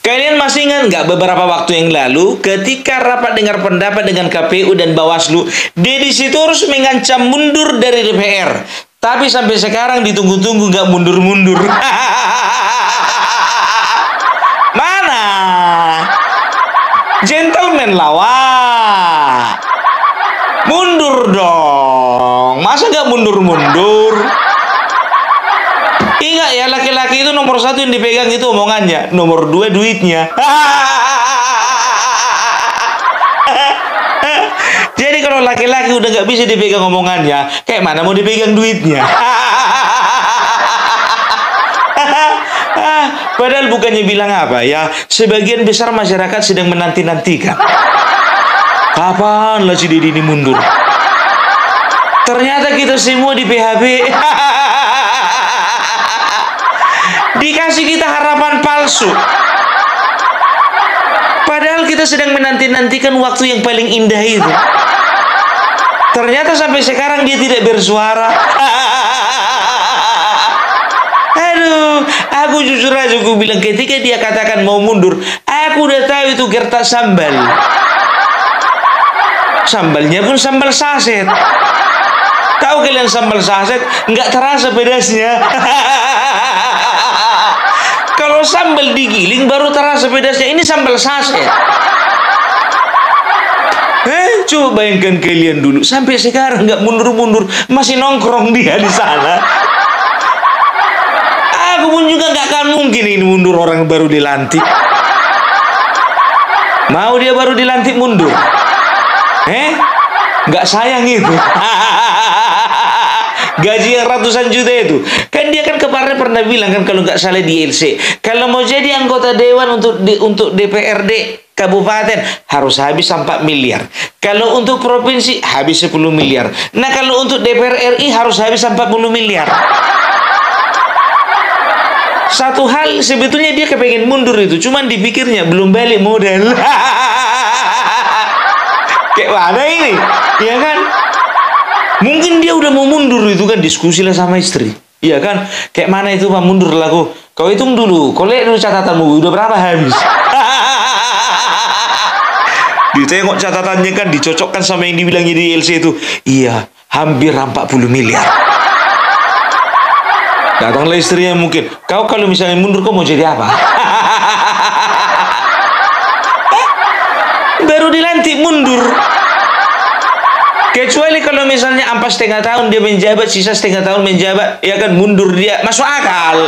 Kalian masih ingat nggak beberapa waktu yang lalu ketika rapat dengar pendapat dengan KPU dan Bawaslu, Deddy Sitorus mengancam mundur dari DPR. Tapi sampai sekarang ditunggu-tunggu nggak mundur-mundur. Mana? Gentleman lawak. Mundur dong. Masa nggak mundur-mundur? Ingat ya, laki-laki itu nomor 1 yang dipegang itu omongannya, nomor 2 duitnya. Jadi kalau laki-laki udah nggak bisa dipegang omongannya, kayak mana mau dipegang duitnya? Padahal bukannya bilang apa ya, sebagian besar masyarakat sedang menanti-nantikan. Kapan lah si Deddy ini mundur? Ternyata kita semua di PHP. Dikasih kita harapan palsu. Padahal kita sedang menanti-nantikan waktu yang paling indah itu. Ternyata sampai sekarang dia tidak bersuara. Aduh, aku jujur aja aku bilang ketika dia katakan mau mundur, aku udah tahu itu gertak sambal. Sambalnya pun sambal saset. Tahu kalian sambal saset? Nggak terasa pedasnya. Kalau sambal digiling baru terasa pedasnya. Ini sambal saset. Coba bayangkan kalian dulu. Sampai sekarang nggak mundur-mundur. Masih nongkrong dia di sana. Aku pun juga nggak akan mungkin ini mundur orang baru dilantik. Mau dia baru dilantik mundur? Nggak sayang itu. Gaji yang ratusan juta itu. Kan dia kan kemarin pernah bilang kan kalau nggak salah di LC, kalau mau jadi anggota dewan untuk DPRD kabupaten harus habis 4 miliar. Kalau untuk provinsi habis 10 miliar. Nah kalau untuk DPR RI harus habis 40 miliar. Satu hal sebetulnya dia kepengen mundur itu, cuman dipikirnya belum balik modal. Kayak mana ini? Ya kan? Mungkin dia udah mau mundur itu kan, diskusi lah sama istri. Iya kan? Kayak mana itu Pak mundur lah kau? Kau hitung dulu. Kau lihat dulu catatanmu udah berapa habis. Ditengok catatannya kan, dicocokkan sama yang dibilangnya di LC itu. Iya, hampir 40 miliar. Datanglah istrinya mungkin. Kau kalau misalnya mundur kau mau jadi apa? Baru dilantik mundur. Kecuali kalau misalnya ampas setengah tahun dia menjabat, sisa setengah tahun menjabat, ya kan mundur dia, masuk akal.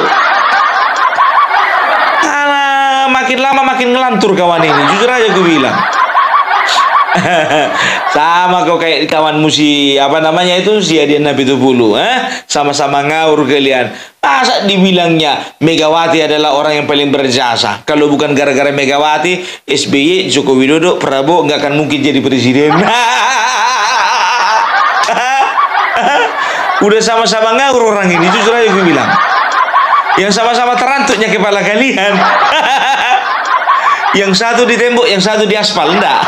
Alah, makin lama makin ngelantur kawan ini, jujur aja gue bilang. Sama kau kayak kawanmu si apa namanya itu si Adian Nabi Tupulu, sama-sama ngawur kalian. Masa dibilangnya Megawati adalah orang yang paling berjasa? Kalau bukan gara-gara Megawati, SBY, Joko Widodo, Prabowo nggak akan mungkin jadi presiden. Udah sama-sama ngawur orang ini, jujur aja gue bilang. Yang sama-sama terantuknya kepala kalian. Yang satu di tembok, yang satu di aspal, enggak.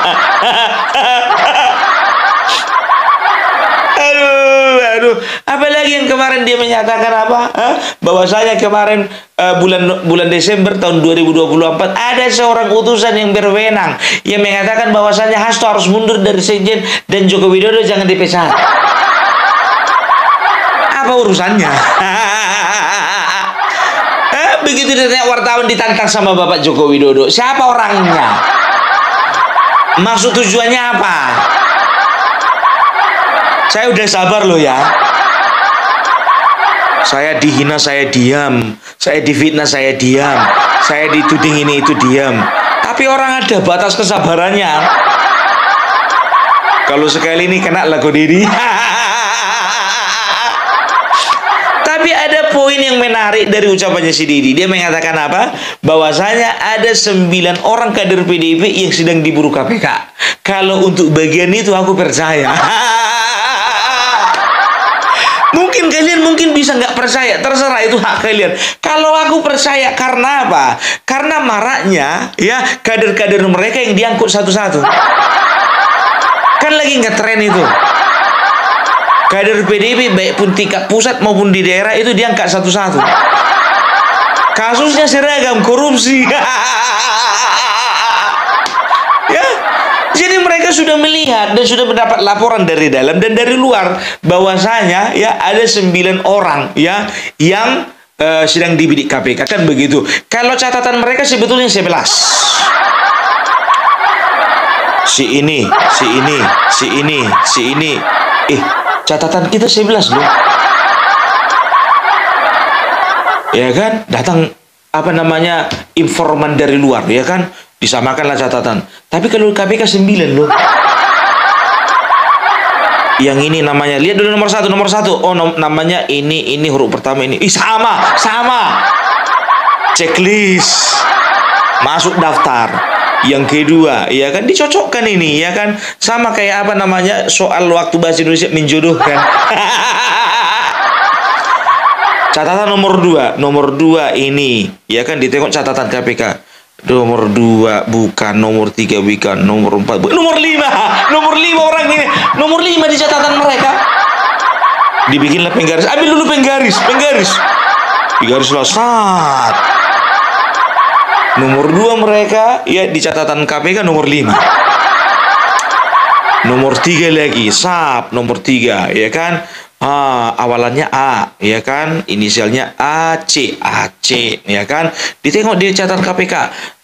Aduh. Apalagi yang kemarin dia menyatakan apa? Bahwasanya kemarin bulan Desember tahun 2024 ada seorang utusan yang berwenang yang mengatakan bahwasanya Hasto harus mundur dari Sekjen dan Joko Widodo jangan dipecat. Apa urusannya? Begitu ditanya wartawan ditantang sama Bapak Joko Widodo, siapa orangnya? Maksud tujuannya apa? Saya udah sabar loh ya. Saya dihina, saya diam. Saya difitnah, saya diam. Saya dituding ini, itu diam. Tapi orang ada batas kesabarannya. Kalau sekali ini kena lagu Deddy. Tapi ada poin yang menarik dari ucapannya si Deddy. Dia mengatakan apa? Bahwasanya ada 9 orang kader PDIP yang sedang diburu KPK. Kalau untuk bagian itu aku percaya. Mungkin kalian bisa nggak percaya, terserah, itu hak kalian. Kalau aku percaya, karena apa? Karena maraknya ya kader-kader mereka yang diangkut satu-satu. Kan lagi ngetren itu. Kader PDIP baik pun tingkat pusat maupun di daerah itu diangkat satu-satu. Kasusnya seragam korupsi. sudah melihat dan sudah mendapat laporan dari dalam dan dari luar bahwasanya ya ada 9 orang ya yang sedang dibidik KPK, kan begitu. Kalau catatan mereka sebetulnya 11. Si ini, si ini, si ini, si ini. Catatan kita 11 loh. Ya kan, datang informan dari luar, ya kan, disamakanlah catatan. Tapi kalau KPK 9 loh. Yang ini namanya, lihat dulu nomor satu. Oh, namanya ini huruf pertama ini. Sama. Checklist. Masuk daftar. Yang kedua, ya kan, dicocokkan ini, ya kan, sama kayak soal waktu bahasa Indonesia menjodohkan. Catatan nomor 2 ini, ya kan, ditengok catatan KPK. Nomor 2 bukan, nomor 3 bukan, nomor 4 bukan, nomor 5 orang ini, nomor 5 di catatan mereka. Dibikinlah penggaris, ambil dulu penggaris. Digarislah sat. Nomor 2 mereka, ya, di catatan KPK nomor 5. Nomor 3 lagi, sap, nomor 3, ya kan. Awalannya A, ya kan, inisialnya AC, ya kan. Ditengok di catatan KPK.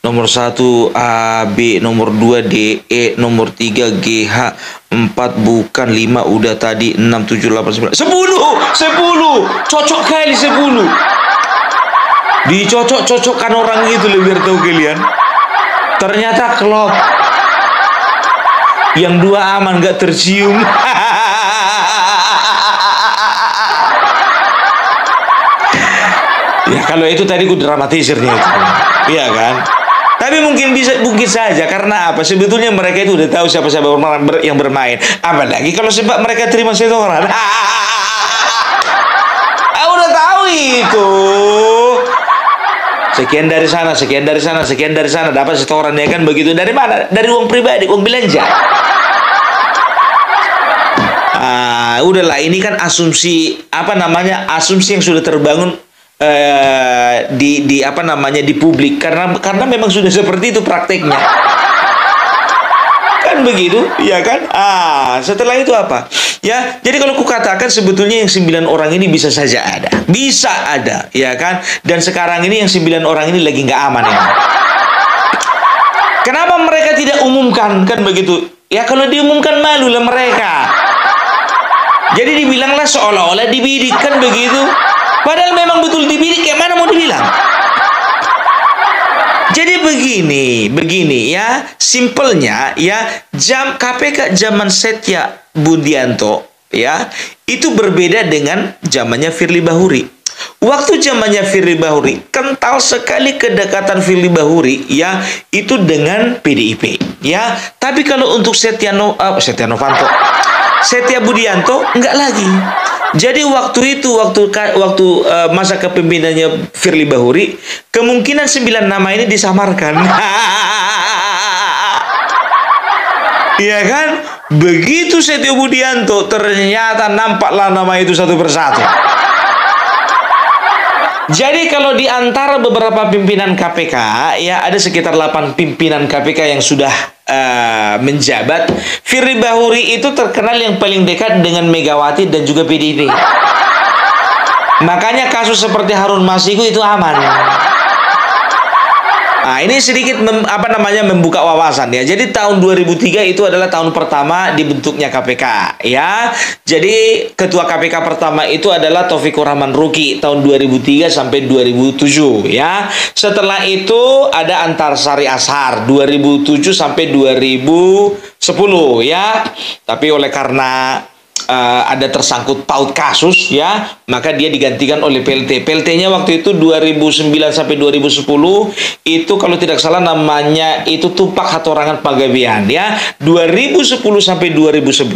Nomor 1 A, B, nomor 2 D, E, nomor 3 G, H, 4 bukan, 5 udah tadi, 6, 7, 8, 9, 10. Cocok kali 10. Dicocok-cocokkan orang gitu loh, biar tahu kalian. Ternyata klop. Yang 2 aman, gak tercium. Ya, kalau itu tadi gue dramatisirnya itu. Iya kan? Tapi mungkin saja karena apa? Sebetulnya mereka itu udah tahu siapa yang bermain. Apalagi kalau sebab mereka terima setoran. Udah tahu itu. Sekian dari sana, dapat setoran, ya kan, begitu. Dari mana? Dari uang pribadi, uang belanja. Udahlah, ini kan asumsi yang sudah terbangun di publik, karena memang sudah seperti itu prakteknya. Kan begitu, ya kan? Setelah itu apa? Ya, jadi kalau kukatakan sebetulnya yang 9 orang ini bisa ada, ya kan? Dan sekarang ini yang 9 orang ini lagi nggak aman ini. Kenapa mereka tidak umumkan, kan begitu? Ya, kalau diumumkan malulah mereka. Jadi dibilanglah seolah-olah dibidik, kan begitu? Padahal memang betul dibidik, kayak mana mau dibilang? Jadi begini ya, simpelnya ya, KPK zaman Setia Budianto ya, itu berbeda dengan zamannya Firly Bahuri. Waktu zamannya Firly Bahuri, kental sekali kedekatan Firly Bahuri ya, itu dengan PDIP ya. Tapi kalau untuk Setia Budianto enggak lagi. Jadi waktu masa kepemimpinannya Firly Bahuri, kemungkinan 9 nama ini disamarkan. Iya kan? Begitu Setia Budianto, ternyata nampaklah nama itu satu persatu. Jadi kalau di antara beberapa pimpinan KPK, ya, ada sekitar 8 pimpinan KPK yang sudah menjabat. Firly Bahuri itu terkenal yang paling dekat dengan Megawati dan juga PDIP. Makanya kasus seperti Harun Masiku itu aman. Ini sedikit membuka wawasan ya. Jadi tahun 2003 itu adalah tahun pertama dibentuknya KPK ya. Jadi ketua KPK pertama itu adalah Taufikur Rahman Ruki tahun 2003 sampai 2007 ya. Setelah itu ada Antarsari Ashar 2007 sampai 2010 ya. Tapi oleh karena ada tersangkut paut kasus ya, maka dia digantikan oleh PLT. PLT-nya waktu itu 2009 sampai 2010 itu kalau tidak salah namanya itu Tupak Hatorangan Pagabean ya. 2010 sampai 2011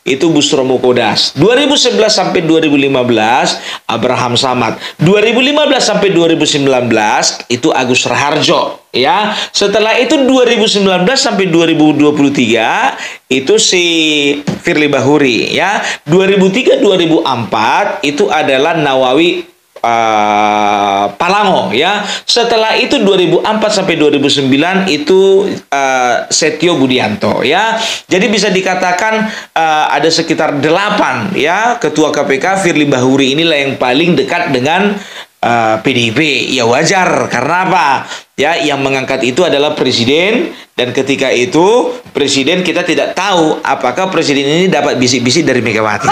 itu Busromo Kodas. 2011 sampai 2015 Abraham Samad. 2015 sampai 2019 itu Agus Raharjo ya. Setelah itu 2019 sampai 2023 itu si Firly Bahuri ya. 2003 2004 itu adalah Nawawi Palango ya. Setelah itu 2004 sampai 2009 itu Setio Budianto ya. Jadi bisa dikatakan ada sekitar 8 ya ketua KPK. Firly Bahuri inilah yang paling dekat dengan PDIP. Ya wajar, karena apa? Ya, yang mengangkat itu adalah presiden, dan ketika itu presiden, kita tidak tahu apakah presiden ini dapat bisik-bisik dari Megawati.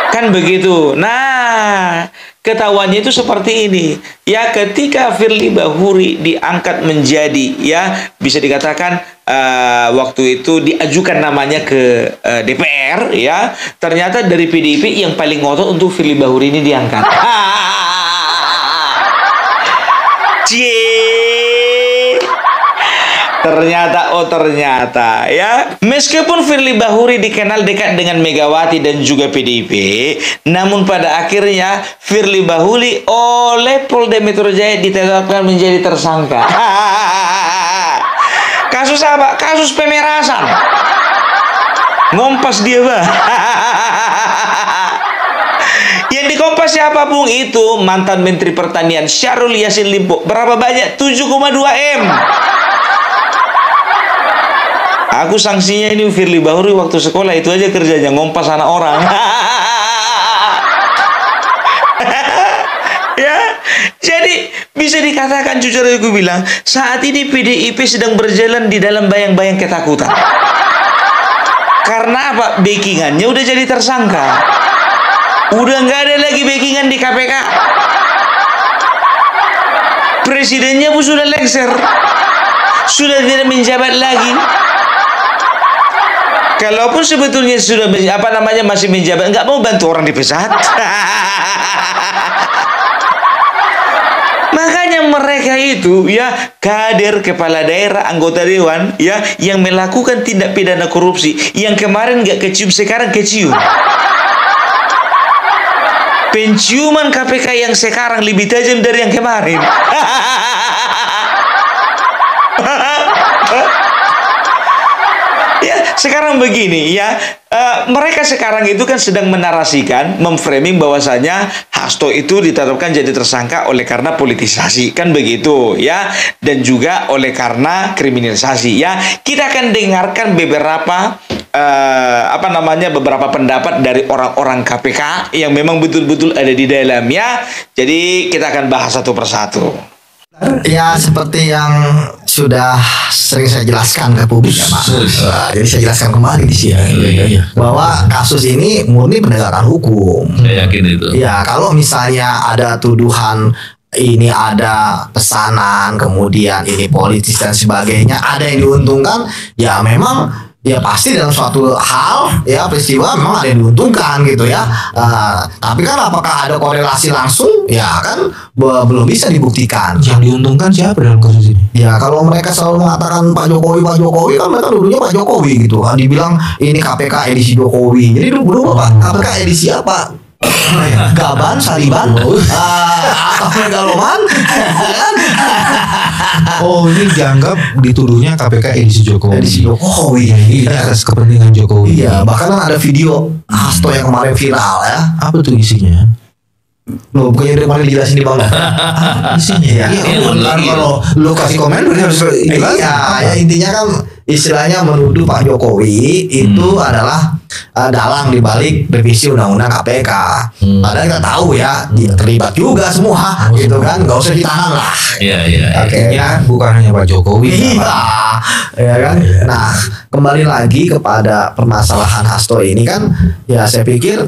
Kan begitu. Nah, ketahuannya itu seperti ini. Ya, ketika Firly Bahuri diangkat menjadi, ya, bisa dikatakan waktu itu diajukan namanya ke DPR, ya, ternyata dari PDIP yang paling ngotot untuk Firly Bahuri ini diangkat. Ternyata ya, meskipun Firly Bahuri dikenal dekat dengan Megawati dan juga PDIP, namun pada akhirnya Firly Bahuri oleh Polda Metro Jaya ditetapkan menjadi tersangka. Kasus apa? Kasus pemerasan. Ngompas dia, Bah. Yang dikompas siapa, Bung? Itu mantan Menteri Pertanian Syahrul Yassin Limpo. Berapa banyak? 7,2 M. Aku sanksinya ini Firly Bahuri waktu sekolah itu aja kerjanya ngompas anak orang. Ya, jadi bisa dikatakan jujur aku bilang, saat ini PDIP sedang berjalan di dalam bayang-bayang ketakutan. Karena apa? Backingannya udah jadi tersangka. Udah nggak ada lagi backingan di KPK. Presidennya pun sudah lengser, sudah tidak menjabat lagi. Kalaupun sebetulnya sudah masih menjabat, nggak mau bantu orang dipecat. Makanya mereka itu ya kader kepala daerah, anggota dewan ya yang melakukan tindak pidana korupsi, yang kemarin nggak kecium sekarang kecium. Penciuman KPK yang sekarang lebih tajam dari yang kemarin. Ya, sekarang begini ya, mereka sekarang itu kan sedang menarasikan, memframing bahwasanya Hasto itu ditetapkan jadi tersangka oleh karena politisasi, kan begitu ya, dan juga oleh karena kriminalisasi ya. Kita akan dengarkan beberapa beberapa pendapat dari orang-orang KPK yang memang betul-betul ada di dalamnya. Jadi kita akan bahas satu persatu. Ya, seperti yang sudah sering saya jelaskan ke publik ya, Pak. Jadi saya jelaskan kembali di sini bahwa kasus ini murni penegakan hukum. Saya yakin itu. Ya, kalau misalnya ada tuduhan ini ada pesanan, kemudian ini politis dan sebagainya, ada yang diuntungkan, ya memang ya pasti dalam suatu hal ya peristiwa memang ada yang diuntungkan gitu ya. Tapi kan apakah ada korelasi langsung? Ya kan belum bisa dibuktikan. Yang diuntungkan siapa dalam kasus ini? Ya kalau mereka selalu mengatakan Pak Jokowi kan mereka dulunya Pak Jokowi gitu kan, dibilang ini KPK edisi Jokowi. Jadi dulu Pak KPK edisi apa? Gaban, Sariban, atau Megaloman, kan? Oh, ini dianggap dituduhnya KPK edisi Jokowi. Edisi Jokowi. Ini atas kepentingan Jokowi. Iya, bahkan kan ada video Hasto yang kemarin viral ya. Apa tuh isinya? Loh, bukannya kemarin dijelasin di bawah. Isinya ya. Kalau lo kasih komen berarti harus jelas. Iya, ya intinya kan istilahnya menuduh Pak Jokowi itu adalah dalang dibalik revisi undang-undang KPK. Padahal kita tahu ya dia terlibat juga semua, gitu kan, nggak usah ditahan lah. Iya. Akhirnya bukan hanya Pak Jokowi. Iya, ya kan. Nah, kembali lagi kepada permasalahan Hasto ini kan, ya saya pikir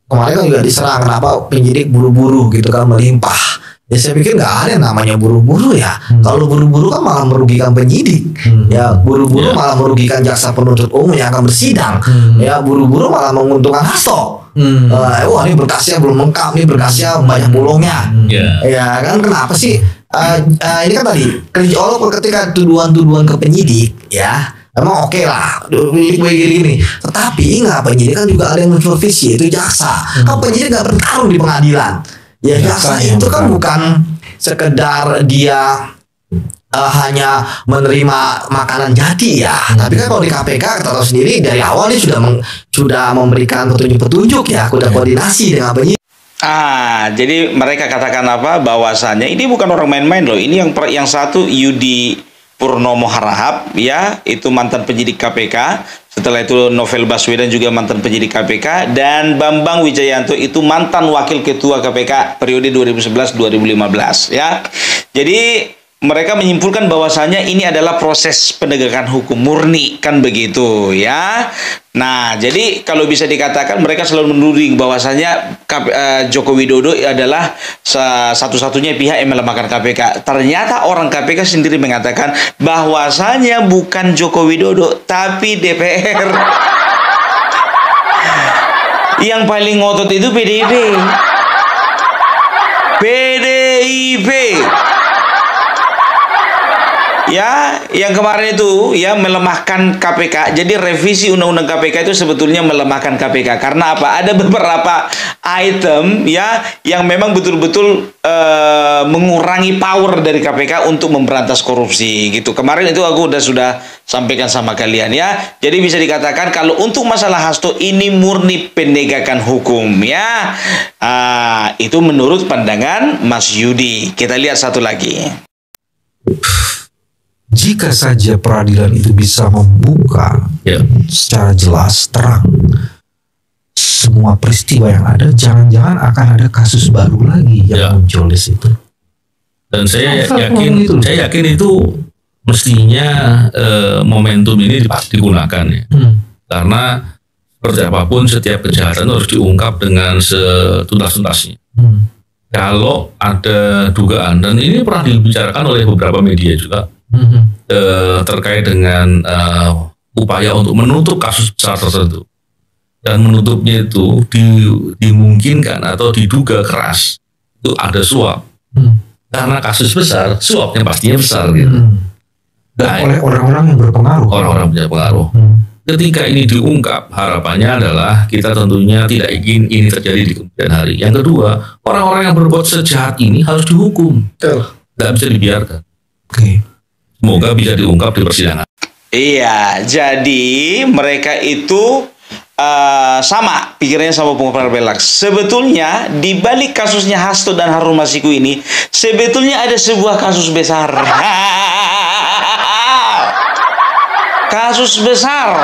kemarin kan juga diserang kenapa penyidik buru-buru gitu kan, melimpah. Ya saya pikir nggak ada yang namanya buru-buru ya. Kalau buru-buru kan malah merugikan penyidik. Ya buru-buru malah merugikan jaksa penuntut umum yang akan bersidang. Ya buru-buru malah menguntungkan Hasto. Wah ini berkasnya belum lengkap, nih berkasnya banyak bolongnya. Ya kan kenapa sih? Ini kan tadi ketika tuduhan-tuduhan ke penyidik ya. Emang oke lah, begini. Tetapi ingat penyidik kan juga ada yang mensupervisi, itu jaksa. Kan penyidik nggak bertarung di pengadilan. Ya jaksa itu kan bukan sekedar dia hanya menerima makanan jadi ya. Tapi kan kalau di KPK kita tahu sendiri dari awal dia sudah memberikan petunjuk-petunjuk ya, sudah koordinasi dengan penyidik. Jadi mereka katakan apa? Bahwasannya ini bukan orang main-main loh. Ini yang satu Yudi Purnomo Harahap, ya, itu mantan penyidik KPK. Setelah itu Novel Baswedan juga mantan penyidik KPK, dan Bambang Wijayanto itu mantan wakil ketua KPK periode 2011-2015, ya. Jadi mereka menyimpulkan bahwasanya ini adalah proses penegakan hukum murni, kan begitu, ya. Nah, jadi kalau bisa dikatakan mereka selalu menuding bahwasanya Joko Widodo adalah satu-satunya pihak yang melemahkan KPK. Ternyata orang KPK sendiri mengatakan bahwasanya bukan Joko Widodo tapi DPR. Yang paling ngotot itu PDIP. PDIP. Ya, yang kemarin itu ya melemahkan KPK. Jadi revisi undang-undang KPK itu sebetulnya melemahkan KPK. Karena apa? Ada beberapa item ya yang memang betul-betul mengurangi power dari KPK untuk memberantas korupsi gitu. Kemarin itu aku sudah sampaikan sama kalian, ya. Jadi bisa dikatakan kalau untuk masalah Hasto ini murni penegakan hukum, ya. Itu menurut pandangan Mas Yudi. Kita lihat satu lagi. Jika saja peradilan itu bisa membuka secara jelas, terang semua peristiwa yang ada, jangan-jangan akan ada kasus baru lagi yang muncul di situ. Dan saya yakin itu mestinya momentum ini digunakan, ya. Karena seperti apapun setiap kejahatan harus diungkap dengan setuntas-tuntasnya. Kalau ada dugaan, dan ini pernah dibicarakan oleh beberapa media juga, terkait dengan upaya untuk menutup kasus besar tertentu, dan menutupnya itu dimungkinkan atau diduga keras itu ada suap, karena kasus besar suapnya pastinya besar gitu. Oleh orang-orang yang berpengaruh, orang-orang punya pengaruh. Ketika ini diungkap, harapannya adalah kita tentunya tidak ingin ini terjadi di kemudian hari. Yang kedua, orang-orang yang berbuat sejahat ini harus dihukum, tidak bisa dibiarkan. Semoga bisa diungkap di persidangan. Iya, jadi mereka itu sama pikirannya sama Bung Belak. Sebetulnya di balik kasusnya Hasto dan Harun Masiku ini sebetulnya ada sebuah kasus besar. Kasus besar.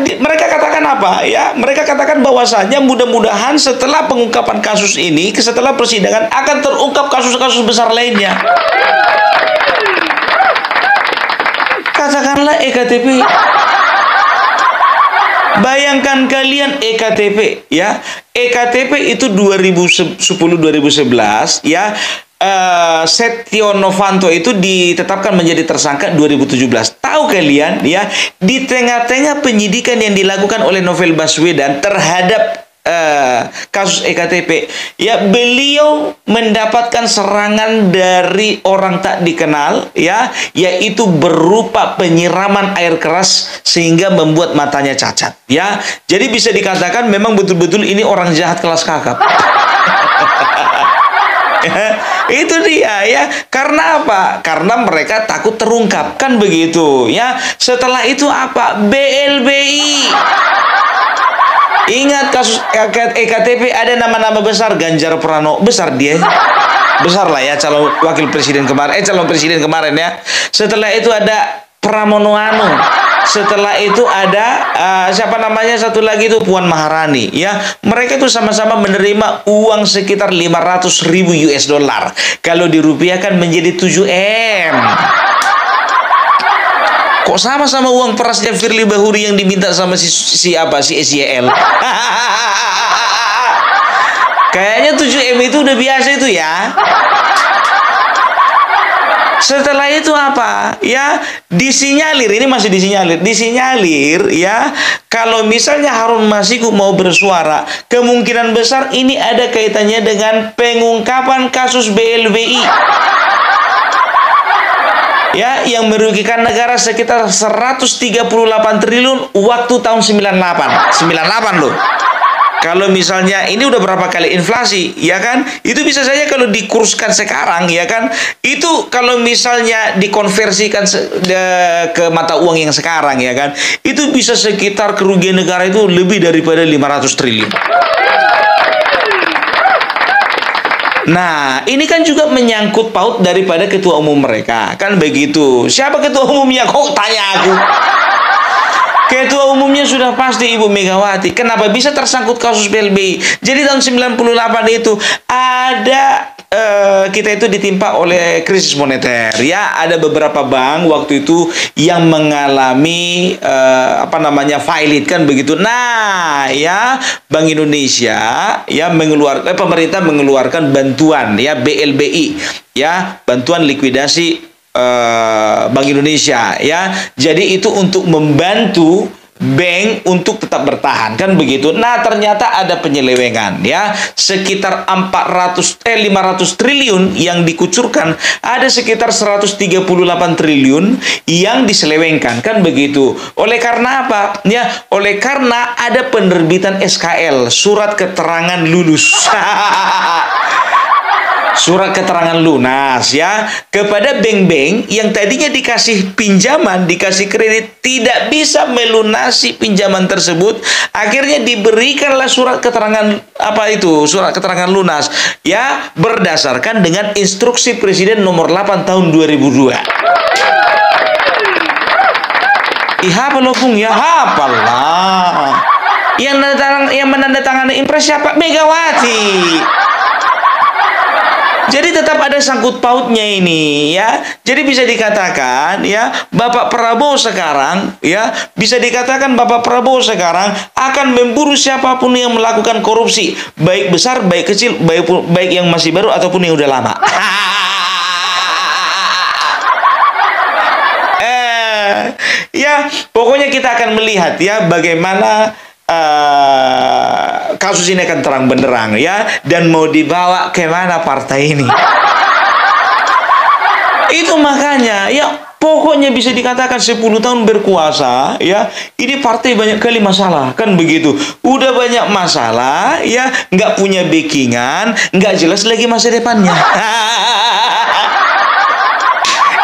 Mereka katakan apa? Ya, mereka katakan bahwasanya mudah-mudahan setelah pengungkapan kasus ini, setelah persidangan akan terungkap kasus-kasus besar lainnya. Katakanlah EKTP. Bayangkan kalian EKTP, ya. EKTP itu 2010-2011, ya. Setio Novanto itu ditetapkan menjadi tersangka 2017. Tahu kalian, ya, di tengah-tengah penyidikan yang dilakukan oleh Novel Baswedan terhadap kasus EKTP, ya, beliau mendapatkan serangan dari orang tak dikenal, ya, yaitu berupa penyiraman air keras sehingga membuat matanya cacat, ya. Jadi bisa dikatakan memang betul-betul ini orang jahat kelas kakap. Itu dia, ya. Karena apa? Karena mereka takut terungkap, kan begitu, ya. Setelah itu apa? BLBI. Ingat kasus EKTP, ada nama-nama besar. Ganjar Pranowo, besar dia. Besar lah, ya, calon wakil presiden kemarin, calon presiden kemarin, ya. Setelah itu ada Pramono Anung. Setelah itu ada siapa namanya satu lagi itu Puan Maharani, ya. Mereka itu sama-sama menerima uang sekitar 500.000 US dollar. Kalau dirupiahkan menjadi 7M. Kok sama-sama uang perasnya Firly Bahuri yang diminta sama si SYL. Kayaknya 7M itu udah biasa itu, ya. Setelah itu apa? Ya, disinyalir, ini masih disinyalir, ya. Kalau misalnya Harun Masiku mau bersuara, kemungkinan besar ini ada kaitannya dengan pengungkapan kasus BLBI. Ya, yang merugikan negara sekitar 138 triliun waktu tahun 98 loh. Kalau misalnya ini udah berapa kali inflasi, ya kan? Itu bisa saja kalau dikurskan sekarang, ya kan? Itu kalau misalnya dikonversikan ke mata uang yang sekarang, ya kan? Itu bisa sekitar kerugian negara itu lebih daripada 500 triliun. Nah, ini kan juga menyangkut paut daripada ketua umum mereka, kan begitu. Siapa ketua umumnya? Kok tanya aku? Ketua umumnya sudah pasti Ibu Megawati. Kenapa bisa tersangkut kasus BLBI? Jadi tahun 98 itu ada kita itu ditimpa oleh krisis moneter, ya. Ada beberapa bank waktu itu yang mengalami failed, kan begitu. Nah, ya, Bank Indonesia ya pemerintah mengeluarkan bantuan, ya, BLBI, ya, bantuan likuidasi Bank Indonesia, ya. Jadi itu untuk membantu bank untuk tetap bertahan, kan begitu. Nah, ternyata ada penyelewengan, ya. Sekitar 500 triliun yang dikucurkan, ada sekitar 138 triliun yang diselewengkan, kan begitu. Oleh karena apa? Ya, oleh karena ada penerbitan SKL, surat keterangan lulus. Surat keterangan lunas, ya, kepada bank-bank yang tadinya dikasih pinjaman, dikasih kredit, tidak bisa melunasi pinjaman tersebut. Akhirnya diberikanlah surat keterangan surat keterangan lunas, ya, berdasarkan dengan instruksi Presiden nomor 8 tahun 2002. Hafal lo, Bung, ya, hafal lah. Yang menandatangani impres siapa? Megawati. Jadi tetap ada sangkut pautnya ini, ya. Jadi bisa dikatakan, ya, Bapak Prabowo sekarang, ya, bisa dikatakan Bapak Prabowo sekarang akan memburu siapapun yang melakukan korupsi, baik besar, baik kecil, baik yang masih baru ataupun yang udah lama. Ya, pokoknya kita akan melihat, ya, bagaimana kasus ini akan terang benderang, ya, dan mau dibawa kemana partai ini. Itu makanya, ya, pokoknya bisa dikatakan 10 tahun berkuasa, ya, ini partai banyak kali masalah, kan begitu. Udah banyak masalah, ya, nggak punya backingan, nggak jelas lagi masa depannya.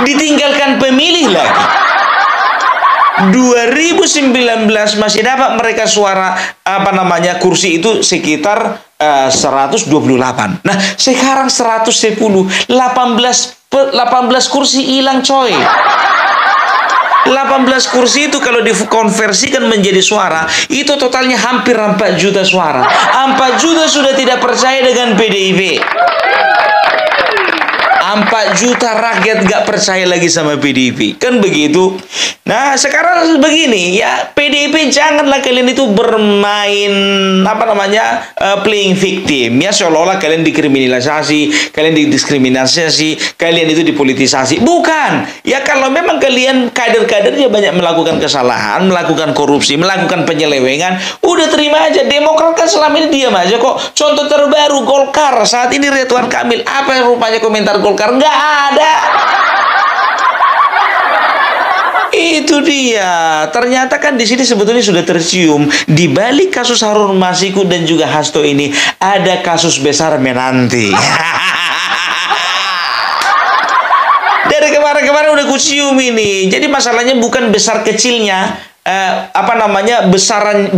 Ditinggalkan pemilih lagi. 2019 masih dapat mereka suara kursi itu sekitar 128. Nah, sekarang 110, 18 kursi hilang, coy. 18 kursi itu kalau dikonversikan menjadi suara, itu totalnya hampir 4 juta suara. 4 juta sudah tidak percaya dengan PDIP. 4 juta rakyat gak percaya lagi sama PDIP, kan begitu. Nah, sekarang begini, ya, PDIP janganlah kalian itu bermain playing victim, ya, seolah-olah kalian dikriminalisasi, kalian didiskriminasi, kalian itu dipolitisasi. Bukan, ya, kalau memang kalian kader-kadernya banyak melakukan kesalahan, melakukan korupsi, melakukan penyelewengan, udah terima aja. Demokrat kan selama ini diam aja kok. Contoh terbaru Golkar saat ini, Ridwan Kamil, apa rupanya komentar Golkar? Nggak ada. Itu dia. Ternyata kan di sini sebetulnya sudah tercium di balik kasus Harun Masiku dan juga Hasto ini ada kasus besar menanti. Dari kemarin-kemarin udah kucium ini. Jadi masalahnya bukan besar kecilnya,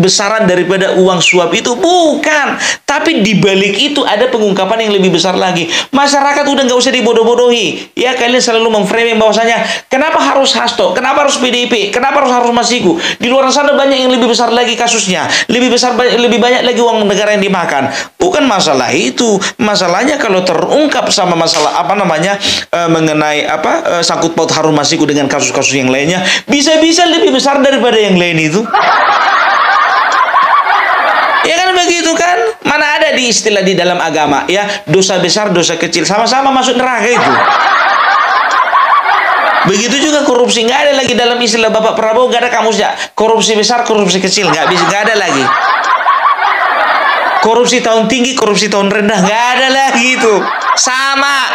besaran daripada uang suap itu, bukan. Tapi di balik itu ada pengungkapan yang lebih besar lagi. Masyarakat udah nggak usah dibodoh-bodohi. Ya, kalian selalu memframing bahwasanya kenapa harus Hasto, kenapa harus PDIP, kenapa harus Masiku. Di luar sana banyak yang lebih besar lagi kasusnya, lebih banyak lagi uang negara yang dimakan. Bukan masalah itu. Masalahnya kalau terungkap sama masalah mengenai sangkut paut Harun Masiku dengan kasus-kasus yang lainnya, bisa-bisa lebih besar daripada yang lain itu. Ya kan begitu kan? Mana ada di istilah di dalam agama, ya, dosa besar, dosa kecil sama-sama masuk neraka itu. Begitu juga korupsi, nggak ada lagi dalam istilah Bapak Prabowo, nggak ada kamusnya. Korupsi besar, korupsi kecil, nggak ada lagi. Korupsi tahun tinggi, korupsi tahun rendah, nggak ada lagi itu. Sama.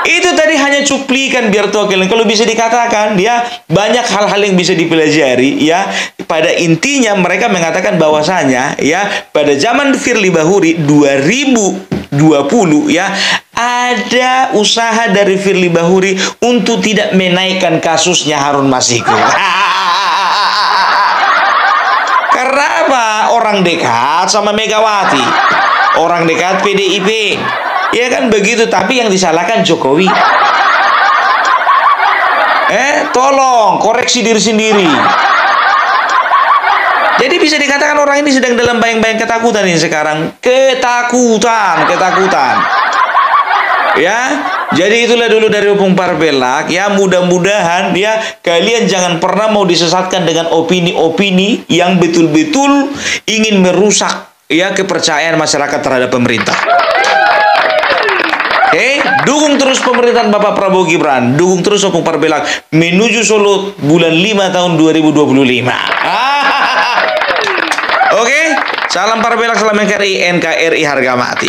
Itu tadi hanya cuplikan biar tahu kalian. Kalau bisa dikatakan, dia banyak hal-hal yang bisa dipelajari, ya. pada intinya mereka mengatakan bahwasanya ya pada zaman Firly Bahuri 2020 ya ada usaha dari Firly Bahuri untuk tidak menaikkan kasusnya Harun Masiku. Karena apa? Orang dekat sama Megawati, orang dekat PDIP, ya kan begitu. Tapi yang disalahkan Jokowi. Tolong koreksi diri sendiri. Jadi bisa dikatakan orang ini sedang dalam bayang-bayang ketakutan ini sekarang. Ketakutan. Ya, jadi itulah dulu dari Opung Parpelak. Ya, mudah-mudahan ya kalian jangan pernah mau disesatkan dengan opini-opini yang betul-betul ingin merusak ya kepercayaan masyarakat terhadap pemerintah. Dukung terus pemerintahan Bapak Prabowo Gibran, dukung terus Opung Parpelak menuju Solo bulan 5 tahun 2025. Oke, salam Parpelak, salam NKRI, NKRI harga mati.